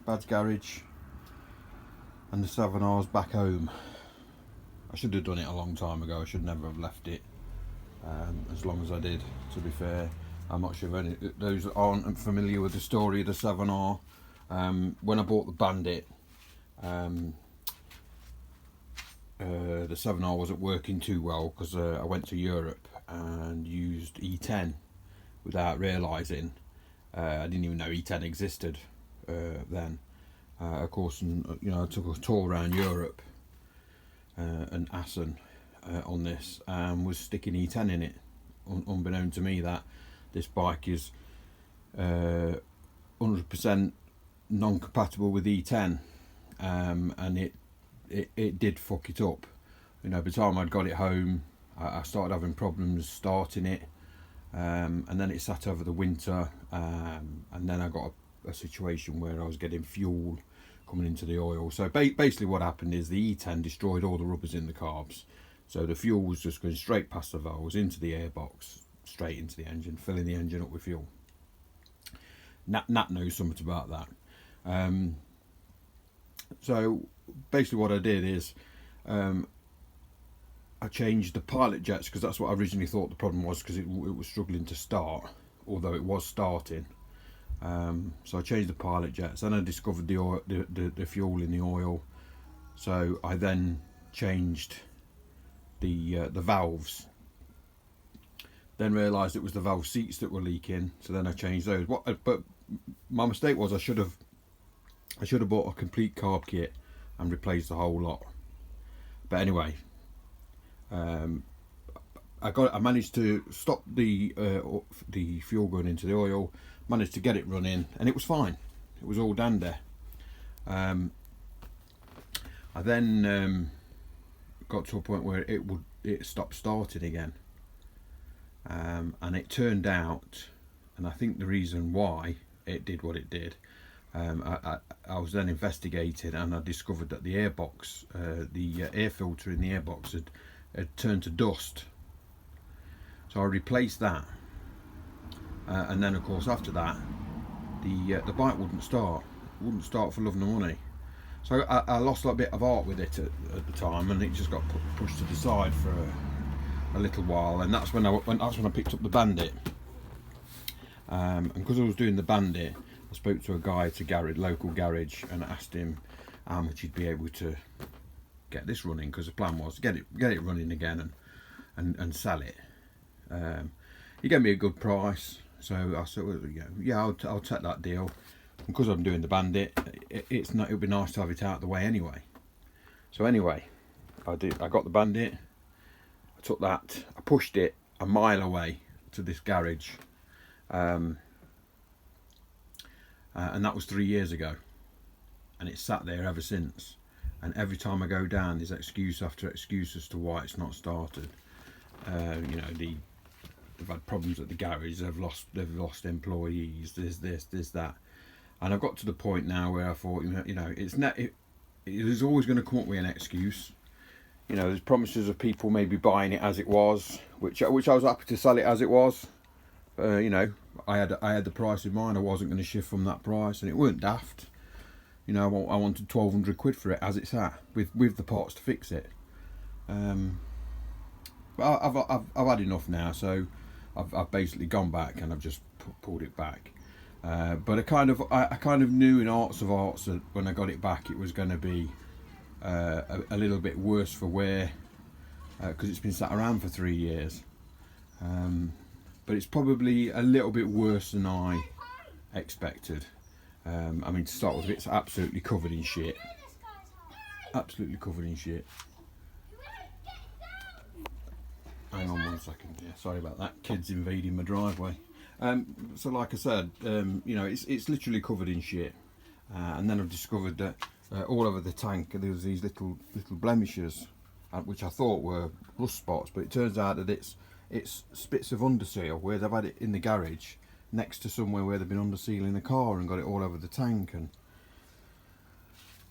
Bad's garage, and the 7R's back home. I should have done it a long time ago. I should never have left it as long as I did, to be fair. I'm not sure if any those that aren't familiar with the story of the 7R. When I bought the Bandit, the 7R wasn't working too well because I went to Europe and used E10 without realising. I didn't even know E10 existed then. Of course, and, you know, I took a tour around Europe and Assen on this, and was sticking E10 in it, unbeknown to me that this bike is 100% non-compatible with E10, and it did fuck it up. You know, by the time I'd got it home, I started having problems starting it, and then it sat over the winter, and then I got a situation where I was getting fuel coming into the oil. So basically what happened is the E10 destroyed all the rubbers in the carbs, so the fuel was just going straight past the valves into the airbox, straight into the engine, filling the engine up with fuel. Nat knows something about that. So basically what I did is I changed the pilot jets, because that's what I originally thought the problem was, because it was struggling to start, although it was starting. So I changed the pilot jets, and I discovered the oil, the fuel in the oil. So I then changed the valves. Then realised it was the valve seats that were leaking, so then I changed those. But my mistake was I should have bought a complete carb kit and replaced the whole lot. But anyway, I managed to stop the fuel going into the oil, managed to get it running, and it was fine. It was all dandy. I then got to a point where it stopped starting again, and it turned out, and I think the reason why it did what it did, I was then investigating, and I discovered that the airbox, the air filter in the airbox had turned to dust. So I replaced that, and then of course after that the bike wouldn't start for love nor money. So I lost a bit of art with it at the time, and it just got pushed to the side for a little while, and that's when I picked up the Bandit. And because I was doing the Bandit, I spoke to a guy at a local garage and asked him how much he'd be able to get this running, because the plan was to get it running again and sell it. He gave me a good price, so I said, well, yeah, I'll take that deal. And because I'm doing the Bandit, it'll be nice to have it out of the way anyway. So anyway, I got the Bandit. I took that, I pushed it a mile away to this garage, and that was 3 years ago, and it's sat there ever since. And every time I go down, there's excuse after excuse as to why it's not started. You know, they've had problems at the garage. They've lost employees. There's this, there's that, and I've got to the point now where I thought, you know, it's always going to come up with an excuse. You know, there's promises of people maybe buying it as it was, which I was happy to sell it as it was. You know, I had the price in mind. I wasn't going to shift from that price, and it weren't daft. You know, I wanted 1,200 quid for it as it's at, with the parts to fix it. But I've had enough now, so I've basically gone back and I've just pulled it back. But I kind of knew in hearts of hearts that when I got it back, it was going to be a little bit worse for wear, because it's been sat around for 3 years. But it's probably a little bit worse than I expected. I mean, to start with, it's absolutely covered in shit. Absolutely covered in shit. Hang on 1 second. Yeah, sorry about that. Kids invading my driveway. So like I said, you know, it's literally covered in shit. And then I've discovered that all over the tank there was these little blemishes, which I thought were rust spots, but it turns out that it's spits of underseal where they've had it in the garage next to somewhere where they've been undersealing the car and got it all over the tank. And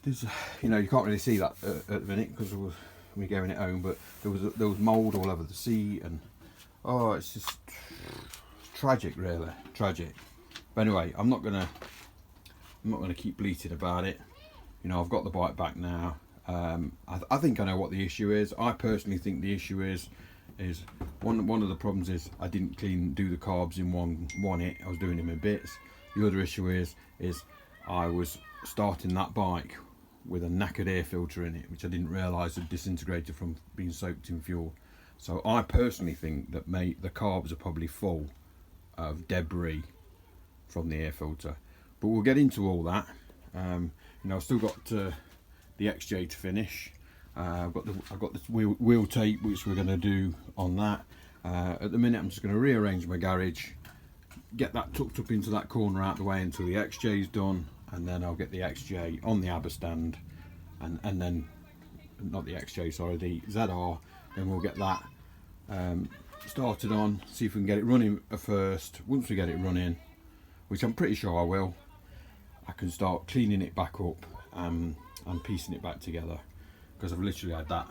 there's, you know, you can't really see that at the minute because we're getting it home, but there was mould all over the seat, and oh, it's just tragic, really tragic. But anyway, I'm not gonna I'm not going to keep bleating about it. You know, I've got the bike back now. I think I know what the issue is. I personally think the issue is one of the problems is I didn't do the carbs in one hit. I was doing them in bits. The other issue is I was starting that bike with a knackered air filter in it, which I didn't realise had disintegrated from being soaked in fuel. So I personally think that the carbs are probably full of debris from the air filter. But we'll get into all that. You know, I've still got the XJ to finish. I've got the wheel tape, which we're going to do on that. At the minute, I'm just going to rearrange my garage, get that tucked up into that corner out the way until the XJ is done, and then I'll get the XJ on the ABBA stand, and then not the XJ, sorry, the ZR. Then we'll get that started on, see if we can get it running first. Once we get it running, which I'm pretty sure I will, I can start cleaning it back up and piecing it back together, because I've literally had that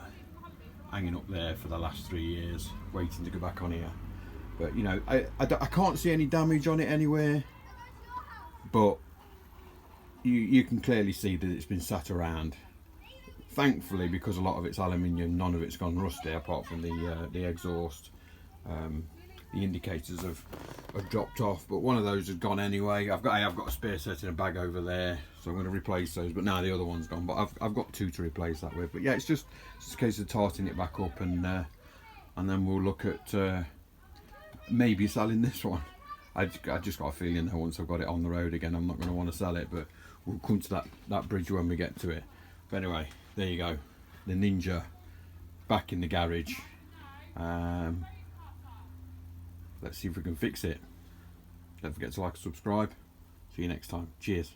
hanging up there for the last 3 years waiting to go back on here. But you know, I can't see any damage on it anywhere, but you can clearly see that it's been sat around. Thankfully, because a lot of it's aluminium, none of it's gone rusty apart from the exhaust. The indicators have dropped off, but one of those has gone anyway. I've got a spare set in a bag over there, so I'm going to replace those. But now the other one's gone, but I've got 2 to replace that with. But yeah, it's just a case of tarting it back up, and then we'll look at maybe selling this one. I just got a feeling that once I've got it on the road again, I'm not going to want to sell it, but we'll come to that bridge when we get to it. But anyway, there you go, the Ninja back in the garage. Let's see if we can fix it. Don't forget to like and subscribe. See you next time. Cheers.